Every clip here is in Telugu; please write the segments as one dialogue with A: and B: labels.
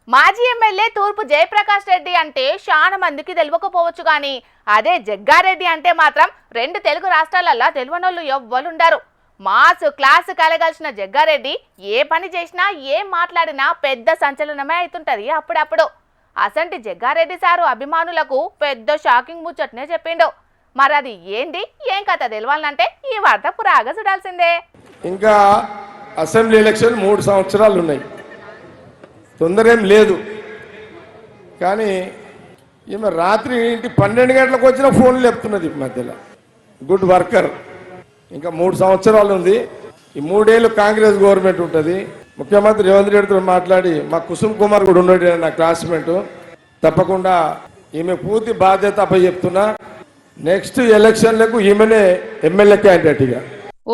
A: మాజీ ఎమ్మెల్యే తూర్పు జయప్రకాష్ రెడ్డి అంటే చాలా మందికి తెలియకపోవచ్చు గాని అదే జగ్గారెడ్డి అంటే మాత్రం రెండు తెలుగు రాష్ట్రాలల్లో తెలియనోళ్ళు ఎవ్వరుండరు. మాస్ క్లాస్ కలగలిసిన జగ్గారెడ్డి ఏ పని చేసినా ఏం మాట్లాడినా పెద్ద సంచలనమే అవుతుంటది. అప్పుడప్పుడు అసంటి జగ్గారెడ్డి సారు అభిమానులకు పెద్ద షాకింగ్ ముచ్చట్నే చెప్పిండు. మరి అది ఏంది ఏం కథ తెలవాలంటే ఈ వార్త పురాగా చూడాల్సిందే.
B: ఇంకా అసెంబ్లీ ఎలక్షన్ 3 సంవత్సరాలు ఉన్నాయి, తొందర ఏం లేదు. కానీ ఈమె రాత్రి ఇంటి 12 గంటలకు వచ్చిన ఫోన్లు లేపుతున్నది మధ్యలో. Good worker. ఇంకా 3 సంవత్సరాలు ఉంది. ఈ 3 ఏళ్ళు కాంగ్రెస్ గవర్నమెంట్ ఉంటుంది. ముఖ్యమంత్రి రేవంత్ రెడ్డితో మాట్లాడి మా కుసుమ్ కుమార్ కూడా ఉన్నాడు, నా క్లాస్మేట్. తప్పకుండా ఈమె పూర్తి బాధ్యత అప్ప చెప్తున్నా. నెక్స్ట్ ఎలక్షన్లకు ఈమెనే ఎమ్మెల్యే క్యాండిడేట్గా.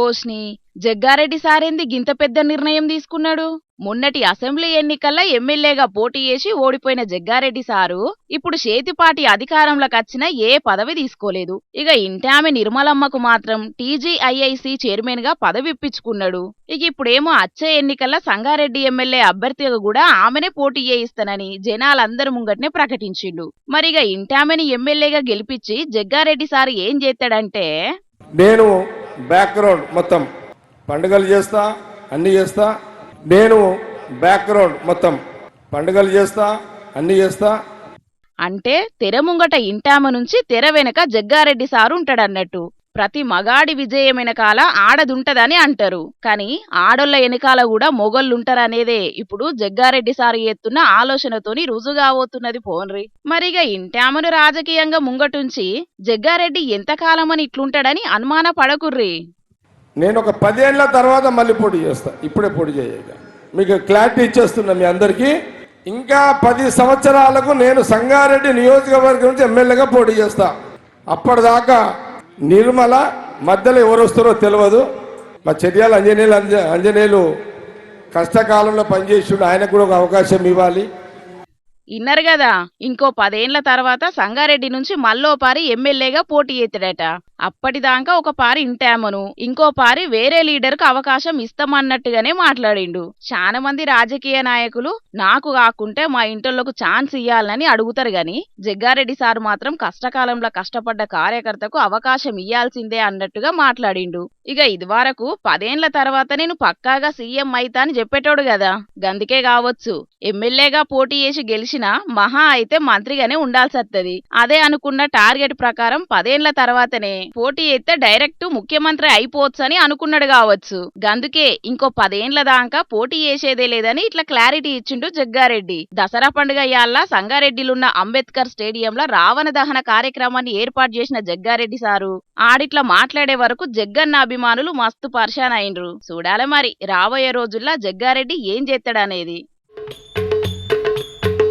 C: ఓష్ని జగ్గారెడ్డి సారేంది గింత పెద్ద నిర్ణయం తీసుకున్నాడు? మొన్నటి అసెంబ్లీ ఎన్నికల్లో ఎమ్మెల్యేగా పోటీ చేసి ఓడిపోయిన జగ్గారెడ్డి సారు ఇప్పుడు చేతిపాటి అధికారంలోకి వచ్చిన ఏ పదవి తీసుకోలేదు. ఇక ఇంటామె నిర్మలమ్మకు మాత్రం టీజీఐఐసి చైర్మన్ గా పదవి ఇప్పించుకున్నాడు. ఇక ఇప్పుడేమో వచ్చే ఎన్నికల్లో సంగారెడ్డి ఎమ్మెల్యే అభ్యర్థిగా కూడా ఆమెనే పోటీ చేయిస్తానని జనాలందరి ముంగట్నే ప్రకటించిండు. మరిగ ఇంటామెని ఎమ్మెల్యేగా గెలిపించి జగ్గారెడ్డి సారు ఏం చేస్తాడంటే,
B: నేను బ్యాక్గ్రౌండ్ మొత్తం పండుగలు చేస్తా, అన్ని చేస్తా. నేను బ్యాక్గ్రౌండ్ మొత్తం పండుగలు చేస్తా, అన్ని చేస్తా.
C: అంటే తెర ముంగట ఇంటామ నుంచి తెర వెనక జగ్గారెడ్డి సారు ఉంటాడన్నట్టు. ప్రతి మగాడి విజయం వెనకాల ఆడదుంటదని అంటారు, కానీ ఆడోళ్ల వెనకాల కూడా మొగళ్ళుంటారనేదే ఇప్పుడు జగ్గారెడ్డి సారు ఎత్తున్న ఆలోచనతోని రుజుగాబోతున్నది పోన్రి. మరిగా ఇంటామను రాజకీయంగా ముంగటుంచి జగ్గారెడ్డి ఎంతకాలమని ఇట్లుంటాడని అనుమాన పడకుర్రి.
B: నేను ఒక 10 ఏళ్ల తర్వాత మళ్ళీ పోటీ చేస్తా, ఇప్పుడే పోటీ చేయక. మీకు క్లారిటీ ఇచ్చేస్తున్నా మీ అందరికీ. ఇంకా 10 సంవత్సరాలకు నేను సంగారెడ్డి నియోజకవర్గం నుంచి ఎమ్మెల్యేగా పోటీ చేస్తా. అప్పటిదాకా నిర్మల మధ్యలో ఎవరు వస్తారో తెలియదు. మా చర్యాల అంజనేయులు కష్టకాలంలో పనిచేసి ఆయనకు కూడా ఒక అవకాశం ఇవ్వాలి.
C: ఇన్నరు కదా, ఇంకో 10 ఏళ్ల తర్వాత సంగారెడ్డి నుంచి మళ్ళోపారి ఎమ్మెల్యేగా పోటీ చేస్తాడట. అప్పటిదాకా ఒక పారి ఇంటామను, ఇంకో పారి వేరే లీడర్కు అవకాశం ఇస్తామన్నట్టుగానే మాట్లాడిండు. చాలా మంది రాజకీయ నాయకులు నాకు కాకుంటే మా ఇంటోళ్లకు ఛాన్స్ ఇయ్యాలని అడుగుతారు గాని జగ్గారెడ్డి సారు మాత్రం కష్టకాలంలో కష్టపడ్డ కార్యకర్తకు అవకాశం ఇయ్యాల్సిందే అన్నట్టుగా మాట్లాడిండు. ఇక ఇదివరకు 10 ఏళ్ల తర్వాత నేను పక్కాగా సీఎం అయితా అని చెప్పేటోడు కదా, గందుకే కావచ్చు ఎమ్మెల్యేగా పోటీ చేసి గెలిచినా మహా అయితే మంత్రిగానే ఉండాల్సత్తది. అదే అనుకున్న టార్గెట్ ప్రకారం 10 ఏళ్ల తర్వాతనే పోటీ అయితే డైరెక్ట్ ముఖ్యమంత్రి అయిపోవచ్చు అని అనుకున్నాడు కావచ్చు. గందుకే ఇంకో 10 ఏళ్ల దాకా పోటీ చేసేదే లేదని ఇట్లా క్లారిటీ ఇచ్చిండు జగ్గారెడ్డి. దసరా పండుగ యాళ్ళ సంగారెడ్డిలున్న అంబేద్కర్ స్టేడియంలో రావణ దహన కార్యక్రమాన్ని ఏర్పాటు చేసిన జగ్గారెడ్డి సారు ఆడిట్లా మాట్లాడే వరకు జగ్గన్న అభిమానులు మస్తు పర్షాన్ అయిండ్రు. చూడాలి మరి రాబోయే రోజుల్లో జగ్గారెడ్డి ఏం చేస్తాడనేది.